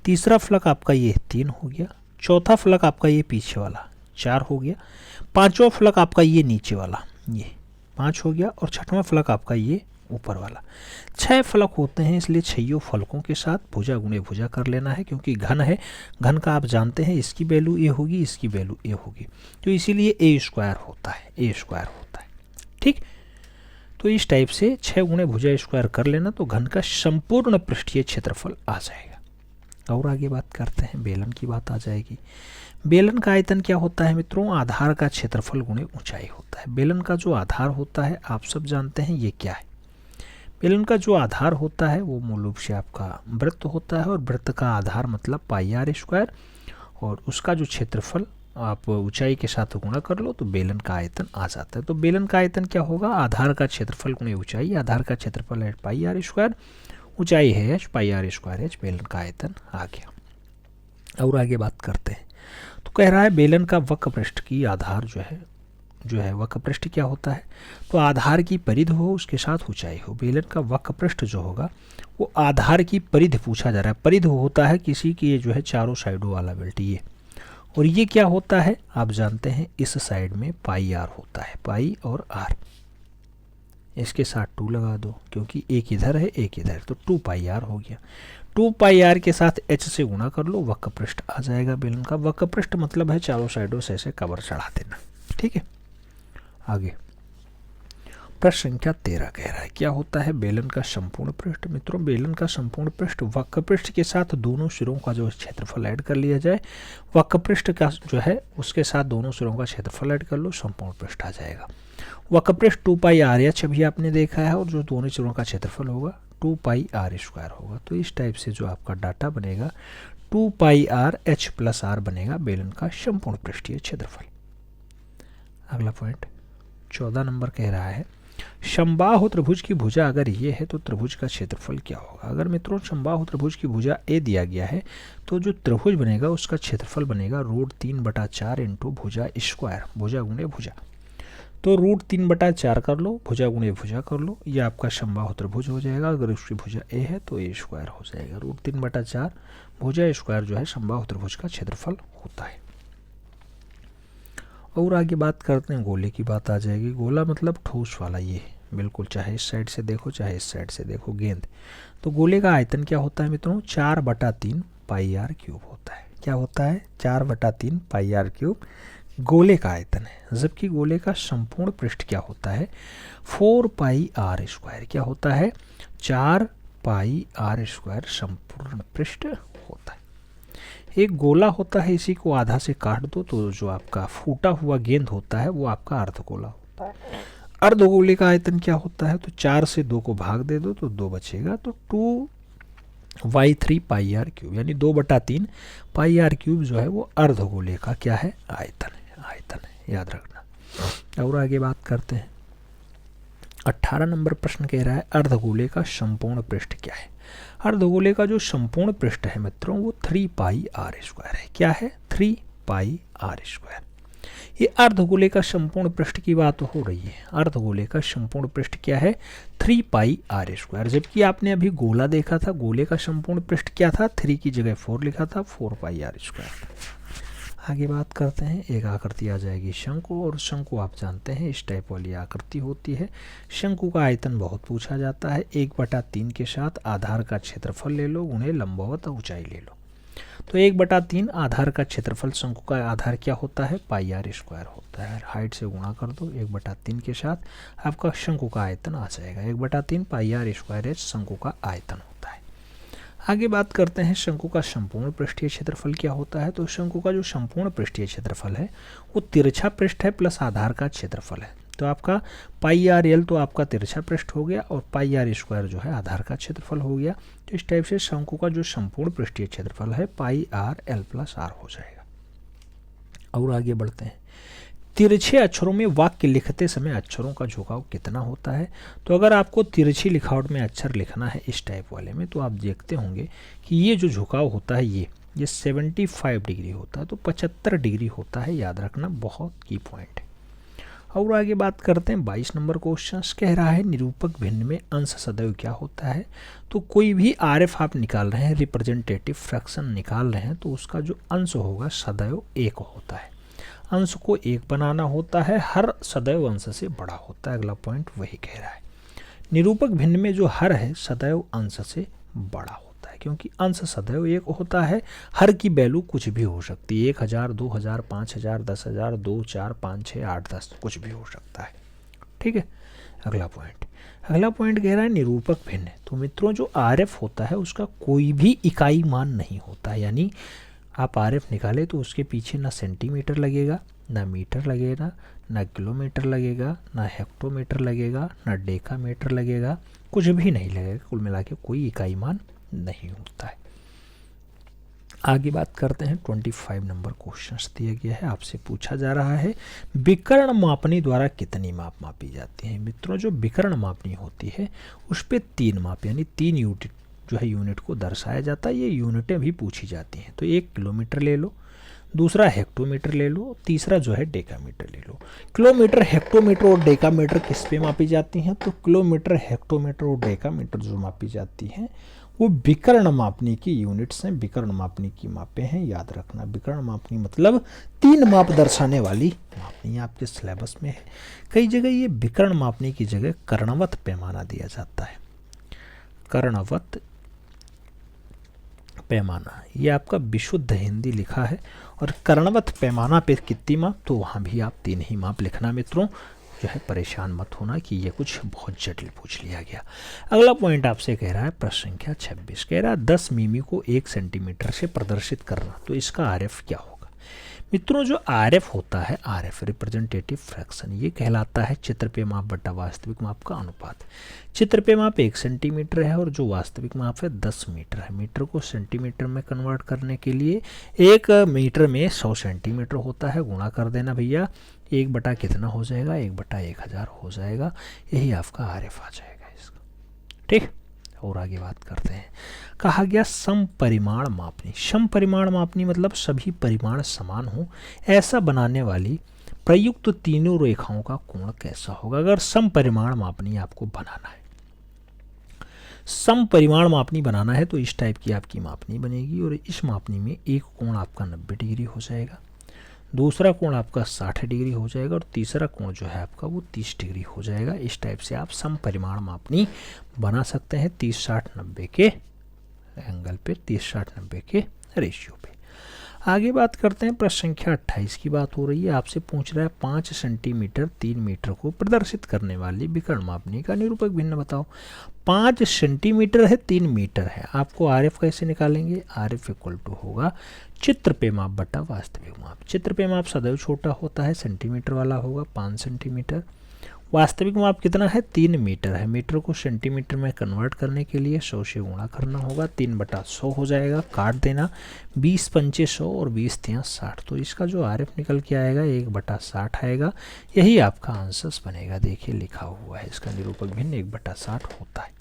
तीसरा फलक आपका ये 3 हो गया, चौथा फलक आपका ये पीछे वाला 4 हो गया, पांचवा फलक आपका ये नीचे वाला ये 5 हो गया, और छठवां फलक आपका ये ऊपर वाला। 6 फलक होते हैं, इसलिए 6 फलकों के साथ भुजा गुणे भुजा कर लेना है, क्योंकि घन है। घन का आप जानते हैं इसकी वैल्यू A होगी, इसकी वैल्यू A होगी, तो इसीलिए A² होता है, A² होता है, ठीक। तो इस टाइप से 6 गुणे भुजा स्क्वायर कर लेना, तो घन का संपूर्ण पृष्ठीय क्षेत्रफल आ जाएगा। और आगे बात करते हैं, बेलन की बात आ जाएगी। बेलन का आयतन क्या होता है मित्रों, आधार का क्षेत्रफल गुणे ऊंचाई होता है। बेलन का जो आधार होता है आप सब जानते हैं ये क्या है, बेलन का जो आधार होता है वो मूल रूप से आपका वृत्त होता है, और वृत्त का आधार मतलब पाई आर स्क्वायर, और उसका जो क्षेत्रफल आप ऊंचाई के साथ गुणा कर लो तो बेलन का आयतन आ जाता है। तो बेलन का आयतन क्या होगा, आधार का क्षेत्रफल गुणे ऊंचाई, आधार का क्षेत्रफल है पाई आर स्क्वायर, ऊंचाई है H, pi R square H, बेलन का आयतन आ गया। और आगे बात करते हैं, तो कह रहा है बेलन का वक्र पृष्ठ की आधार जो है वक्र पृष्ठ क्या होता है, तो आधार की परिधि हो उसके साथ ऊंचाई हो। बेलन का वक्र पृष्ठ जो होगा वो आधार की परिधि पूछा जा रहा है। परिधि होता है किसी की जो है चारों साइडों वाला बेल्ट ये, और ये क्या होता है आप जानते हैं, इस साइड में पाई आर होता है, पाई और आर, इसके साथ 2 लगा दो क्योंकि एक इधर है एक इधर, तो 2 पाई आर हो गया। 2 पाई आर के साथ एच से गुणा कर लो, वक्र पृष्ठ आ जाएगा बेलन का। वक्र पृष्ठ मतलब है चारों साइडों से ऐसे कवर चढ़ा देना, ठीक है। आगे प्रश्न संख्या 13 कह रहा है क्या होता है बेलन का संपूर्ण पृष्ठ। मित्रों बेलन का संपूर्ण पृष्ठ वक्र पृष्ठ के साथ दोनों सिरों का जो क्षेत्रफल ऐड कर लिया जाए, वक्र पृष्ठ का जो है उसके साथ दोनों सिरों का क्षेत्रफल ऐड कर लो, संपूर्ण पृष्ठ आ जाएगा। वक्र पृष्ठ 2 पाई आर एच अभी आपने देखा है, और जो दोनों सिरों का क्षेत्रफल होगा 2 पाई आर स्क्वायर होगा। तो इस टाइप से जो आपका डाटा बनेगा 2 पाई आर एच प्लस आर बनेगा बेलन का संपूर्ण पृष्ठीय क्षेत्रफल। अगला पॉइंट 14 नंबर कह रहा है समबाहु त्रिभुज की भुजा अगर ये है तो त्रिभुज का क्षेत्रफल क्या होगा। अगर मित्रों समबाहु त्रिभुज की भुजा ए दिया गया है तो जो त्रिभुज बनेगा उसका क्षेत्रफल बनेगा √3/4 इंटू भुजा स्क्वायर, भुजा गुणे भुजा। तो √3/4 कर लो, भुजा गुणे भुजा कर लो, ये आपका समबाहु त्रिभुज हो जाएगा। अगर उसकी भुजा ए है तो ए स्क्वायर हो जाएगा। √3/4 भुजा स्क्वायर जो है समबाहु त्रिभुज का क्षेत्रफल होता है। और आगे बात करते हैं गोले की बात आ जाएगी। गोला मतलब ठोस वाला, ये बिल्कुल चाहे इस साइड से देखो चाहे इस साइड से देखो गेंद। तो गोले का आयतन क्या होता है मित्रों, 4/3 पाई आर क्यूब होता है। क्या होता है, 4/3 पाई आर क्यूब गोले का आयतन है। जबकि गोले का संपूर्ण पृष्ठ क्या होता है, 4 पाई आर स्क्वायर। क्या होता है, 4 पाई आर स्क्वायर संपूर्ण पृष्ठ होता है। एक गोला होता है, इसी को आधा से काट दो तो जो आपका फूटा हुआ गेंद होता है वो आपका अर्धगोला होता है। अर्धगोले का आयतन क्या होता है, तो 4 से 2 को भाग दे दो तो 2 बचेगा, तो 2/3 पाई आर क्यूब, यानी 2/3 पाई आर क्यूब जो है वो अर्धगोले का क्या है, आयतन है, याद रखना। और आगे बात करते हैं 18 नंबर प्रश्न कह रहा है अर्धगोले का संपूर्ण पृष्ठ क्या है। अर्धगोले का जो संपूर्ण पृष्ठ है मित्रों वो 3 पाई आर स्क्वायर है। क्या है, 3 पाई आर स्क्वायर। ये अर्धगोले का संपूर्ण पृष्ठ की बात हो रही है। अर्धगोले का संपूर्ण पृष्ठ क्या है, 3 पाई आर स्क्वायर। जबकि आपने अभी गोला देखा था, गोले का संपूर्ण पृष्ठ क्या था, 3 की जगह 4 लिखा था, 4 पाई आर स्क्वायर। आगे बात करते हैं, एक आकृति आ जाएगी शंकु, और शंकु आप जानते हैं इस टाइप वाली आकृति होती है। शंकु का आयतन बहुत पूछा जाता है। 1/3 के साथ आधार का क्षेत्रफल ले लो, उन्हें लंबवत ऊंचाई ले लो। तो 1/3 आधार का क्षेत्रफल, शंकु का आधार क्या होता है, पाई आर स्क्वायर होता है। हाइट से गुणा कर दो 1/3 के साथ, आपका शंकु का आयतन आ जाएगा। 1/3 पाई आर स्क्वायर है शंकु का आयतन होता है। आगे बात करते हैं शंकु का संपूर्ण पृष्ठीय क्षेत्रफल क्या होता है। तो शंकु का जो संपूर्ण पृष्ठीय क्षेत्रफल है वो तिरछा पृष्ठ है प्लस आधार का क्षेत्रफल है। तो आपका पाई आर एल तो आपका तिरछा पृष्ठ हो गया, और पाई आर स्क्वायर जो है आधार का क्षेत्रफल हो गया। तो इस टाइप से शंकु का जो संपूर्ण पृष्ठीय क्षेत्रफल है पाई आर एल प्लस आर हो जाएगा। और आगे बढ़ते हैं, तिरछे अक्षरों में वाक्य लिखते समय अक्षरों का झुकाव कितना होता है। तो अगर आपको तिरछी लिखावट में अक्षर लिखना है इस टाइप वाले में, तो आप देखते होंगे कि ये जो झुकाव होता है ये 75 डिग्री होता है, तो 75 डिग्री होता है, याद रखना, बहुत की पॉइंट है। और आगे बात करते हैं 22 नंबर क्वेश्चन कह रहा है निरूपक भिन्न में अंश सदैव क्या होता है। तो कोई भी आरएफ आप निकाल रहे हैं, रिप्रेजेंटेटिव फ्रैक्शन निकाल रहे हैं, तो उसका जो अंश होगा सदैव 1 होता है। अंश को 1 बनाना होता है, हर सदैव अंश से बड़ा होता है। अगला पॉइंट वही कह रहा है, निरूपक भिन्न में जो हर है सदैव अंश से बड़ा होता है, क्योंकि अंश सदैव 1 होता है। हर की वैल्यू कुछ भी हो सकती है, 1000, 2000, 5000, 10,000, 2, 4, 5, 6, 8, 10 कुछ भी हो सकता है, ठीक है। अगला पॉइंट कह रहा है निरूपक भिन्न। तो मित्रों जो आरएफ होता है उसका कोई भी इकाई मान नहीं होता, यानी आप आरएफ निकाले तो उसके पीछे ना सेंटीमीटर लगेगा, ना मीटर लगेगा, ना किलोमीटर लगेगा, ना हेक्टोमीटर लगेगा, ना डेकामीटर लगेगा, कुछ भी नहीं लगेगा, कुल मिला के कोई इकाई मान नहीं होता है। आगे बात करते हैं 25 नंबर क्वेश्चन दिया गया है, आपसे पूछा जा रहा है विकर्ण मापनी द्वारा कितनी माप मापी जाती है। मित्रों जो विकर्ण मापनी होती है उस पर 3 माप यानी 3 यूनिट जो है यूनिट को दर्शाया जाता है। ये यूनिटें भी पूछी जाती हैं, तो 1 किलोमीटर ले लो, दूसरा हेक्टोमीटर ले लो, तीसरा जो है डेकामीटर ले लो। किलोमीटर, हेक्टोमीटर और डेकामीटर किस पे मापी जाती हैं, तो किलोमीटर, हेक्टोमीटर और डेकामीटर जो मापी जाती हैं वो विकर्ण मापनी की यूनिट्स हैं, विकर्ण मापनी की मापें हैं। याद रखना विकर्ण मापनी मतलब 3 माप दर्शाने वाली मापनी आपके सिलेबस में है। कई जगह ये विकर्ण मापनी की जगह कर्णवत पैमाना दिया जाता है। कर्णवत पैमाना ये आपका विशुद्ध हिंदी लिखा है, और कर्णवत पैमाना पे कितनी माप, तो वहाँ भी आप 3 ही माप लिखना मित्रों, जो है परेशान मत होना कि ये कुछ बहुत जटिल पूछ लिया गया। अगला पॉइंट आपसे कह रहा है प्रश्न संख्या 26, कह रहा है 10 मिमी को 1 सेंटीमीटर से प्रदर्शित करना, तो इसका आरएफ क्या होगा। मित्रों जो आरएफ होता है, आरएफ रिप्रेजेंटेटिव फ्रैक्शन, ये कहलाता है चित्र पे माप बटा वास्तविक माप का अनुपात। चित्र पे माप 1 सेंटीमीटर है और जो वास्तविक माप है 10 मीटर है। मीटर को सेंटीमीटर में कन्वर्ट करने के लिए 1 मीटर में 100 सेंटीमीटर होता है, गुणा कर देना भैया, 1 बटा कितना हो जाएगा, 1 बटा 1000 हो जाएगा। यही आपका आरएफ आ जाएगा इसका, ठीक। और आगे बात करते हैं, कहा गया समपरिमाण मापनी। समपरिमाण मापनी मतलब सभी परिमाण समान हो, ऐसा बनाने वाली प्रयुक्त तीनों रेखाओं का कोण कैसा होगा। अगर समपरिमाण मापनी आपको बनाना है, समपरिमाण मापनी बनाना है तो इस टाइप की आपकी मापनी बनेगी, और इस मापनी में एक कोण आपका 90 डिग्री हो जाएगा, दूसरा कोण आपका 60 डिग्री हो जाएगा, और तीसरा कोण जो है आपका वो 30 डिग्री हो जाएगा। इस टाइप से आप समपरिमाण मापनी बना सकते हैं 30 60 90 के एंगल पे, 30 60 90 के रेशियो पे। आगे बात करते हैं प्रश्न संख्या 28 की बात हो रही है, आपसे पूछ रहा है 5 सेंटीमीटर 3 मीटर को प्रदर्शित करने वाली विकर्ण मापनी का निरूपक भिन्न बताओ। 5 सेंटीमीटर है, 3 मीटर है, आपको आरएफ कैसे निकालेंगे, आरएफ इक्वल टू होगा चित्र पे माप बटा वास्तविक माप। चित्र पे माप सदैव छोटा होता है, सेंटीमीटर वाला होगा 5 सेंटीमीटर, वास्तविक माप कितना है 3 मीटर है। मीटर को सेंटीमीटर में कन्वर्ट करने के लिए 100 से गुणा करना होगा, 3 बटा 100 हो जाएगा, काट देना, 20 पंचे 100 और 20 तियां 60, तो इसका जो आरएफ निकल के आएगा 1 बटा 60 आएगा। यही आपका आंसर बनेगा, देखिए लिखा हुआ है, इसका निरूपक भिन्न 1 बटा 60 होता है।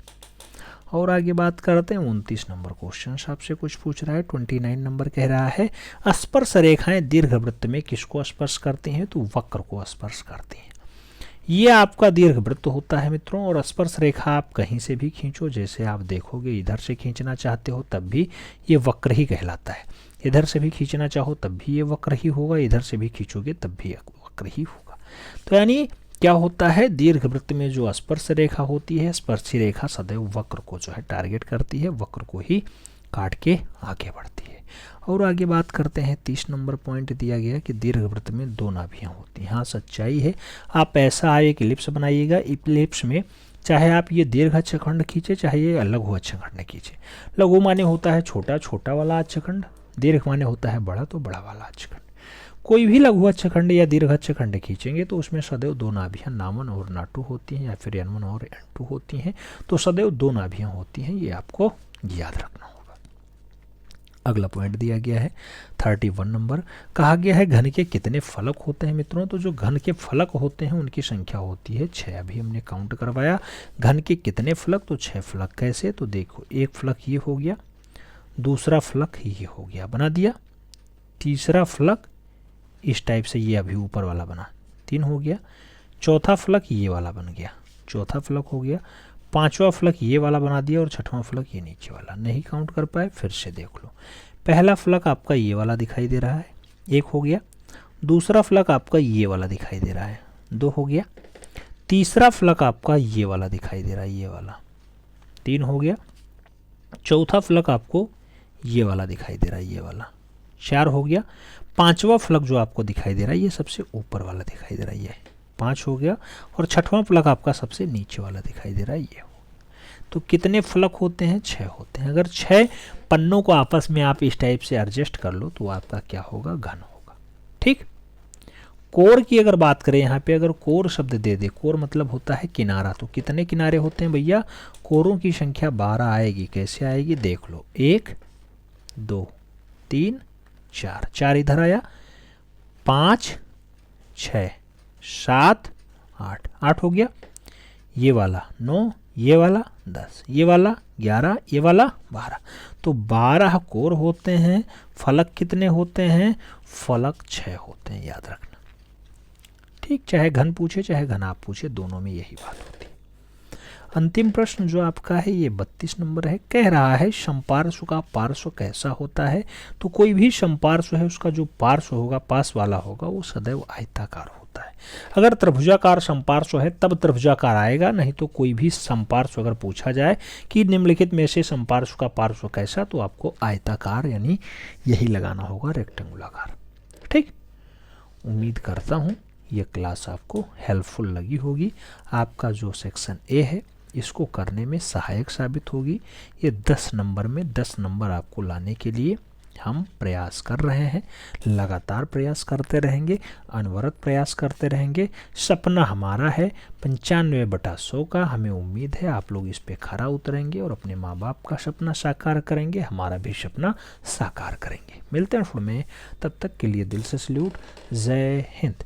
और आगे बात करते हैं 29 नंबर क्वेश्चन आपसे कुछ पूछ रहा है। 29 नंबर कह रहा है स्पर्श रेखाएं दीर्घवृत्त में किसको स्पर्श करती हैं, तो वक्र को स्पर्श करती हैं। ये आपका दीर्घवृत्त होता है मित्रों, और स्पर्श रेखा आप कहीं से भी खींचो, जैसे आप देखोगे इधर से खींचना चाहते हो तब भी ये वक्र ही कहलाता है, इधर से भी खींचना चाहो तब भी ये वक्र ही होगा, इधर से भी खींचोगे तब भी वक्र ही होगा। तो यानी क्या होता है, दीर्घवृत्त में जो स्पर्श रेखा होती है, स्पर्शी रेखा सदैव वक्र को जो है टारगेट करती है, वक्र को ही काट के आगे बढ़ती है। और आगे बात करते हैं 30 नंबर पॉइंट दिया गया कि दीर्घवृत्त में 2 नाभियां होती हैं। हाँ सच्चाई है, आप ऐसा एक इलिप्स बनाइएगा, इलिप्स में चाहे आप ये दीर्घ अक्षखंड खींचे, चाहे ये लघु अक्षखंड खींचे। लघु माने होता है छोटा, छोटा वाला अक्षखंड, दीर्घ माने होता है बड़ा, तो बड़ा वाला अक्षखंड। कोई भी लघु अक्षखंड या दीर्घ अक्षखंड खींचेंगे तो उसमें सदैव 2 नाभियां नामन और नाटू होती हैं, या फिर N1 और N2 होती हैं, तो सदैव 2 नाभियां होती हैं, ये आपको याद रखना होगा। अगला पॉइंट दिया गया है 31 नंबर, कहा गया है घन के कितने फलक होते हैं मित्रों, तो जो घन के फलक होते हैं उनकी संख्या होती है 6। अभी हमने काउंट करवाया घन के कितने फलक, तो 6 फलक। कैसे, तो देखो एक फलक ये हो गया, दूसरा फलक ये हो गया, बना दिया, तीसरा फलक इस टाइप से ये अभी ऊपर वाला बना, 3 हो गया, चौथा फलक ये वाला बन गया, चौथा फलक हो गया, 5वां फलक ये वाला बना दिया, और 6वां फलक ये नीचे वाला। नहीं काउंट कर पाए, फिर से देख लो, पहला फलक आपका ये वाला दिखाई दे रहा है, 1 हो गया, दूसरा फलक आपका ये वाला दिखाई दे रहा है, 2 हो गया, तीसरा फलक आपका ये वाला दिखाई दे रहा है, ये वाला, 3 हो गया, चौथा फलक आपको ये वाला दिखाई दे रहा है, ये वाला, 4 हो गया, 5वां फलक जो आपको दिखाई दे रहा है ये सबसे ऊपर वाला दिखाई दे रहा है, ये 5 हो गया, और 6वां फलक आपका सबसे नीचे वाला दिखाई दे रहा है, ये। तो कितने फलक होते हैं, 6 होते हैं। अगर 6 पन्नों को आपस में आप इस टाइप से एडजस्ट कर लो तो आपका क्या होगा, घन होगा, ठीक। कोर की अगर बात करें यहाँ पे, अगर कोर शब्द दे दे, कोर मतलब होता है किनारा, तो कितने किनारे होते हैं भैया? कोरों की संख्या 12 आएगी। कैसे आएगी देख लो, 1 2 3 4, 4 इधर आया, 5 6 7 8, 8 हो गया, ये वाला 9, ये वाला 10, ये वाला 11, ये वाला 12, तो 12 कोर होते हैं। फलक कितने होते हैं? फलक 6 होते हैं, याद रखना। ठीक, चाहे घन पूछे चाहे घनाभ पूछे, दोनों में यही बात होती है। अंतिम प्रश्न जो आपका है ये 32 नंबर है। कह रहा है समपार्श्व का पार्श्व कैसा होता है? तो कोई भी समपार्श्व है उसका जो पार्श्व होगा, पास वाला होगा, वो सदैव आयताकार होता है। अगर त्रिभुजाकार समपार्श्व है तब त्रिभुजाकार आएगा, नहीं तो कोई भी समपार्श्व अगर पूछा जाए कि निम्नलिखित में से समपार्श्व का पार्श्व कैसा, तो आपको आयताकार यानी यही लगाना होगा, रेक्टेंगुलाकार। ठीक, उम्मीद करता हूँ ये क्लास आपको हेल्पफुल लगी होगी। आपका जो सेक्शन ए है इसको करने में सहायक साबित होगी। ये 10 नंबर में 10 नंबर आपको लाने के लिए हम प्रयास कर रहे हैं, लगातार प्रयास करते रहेंगे, अनवरत प्रयास करते रहेंगे। सपना हमारा है 95/100 का। हमें उम्मीद है आप लोग इस पे खरा उतरेंगे और अपने माँ बाप का सपना साकार करेंगे, हमारा भी सपना साकार करेंगे। मिलते हैं फुल में, तब तक के लिए दिल से सल्यूट। जय हिंद।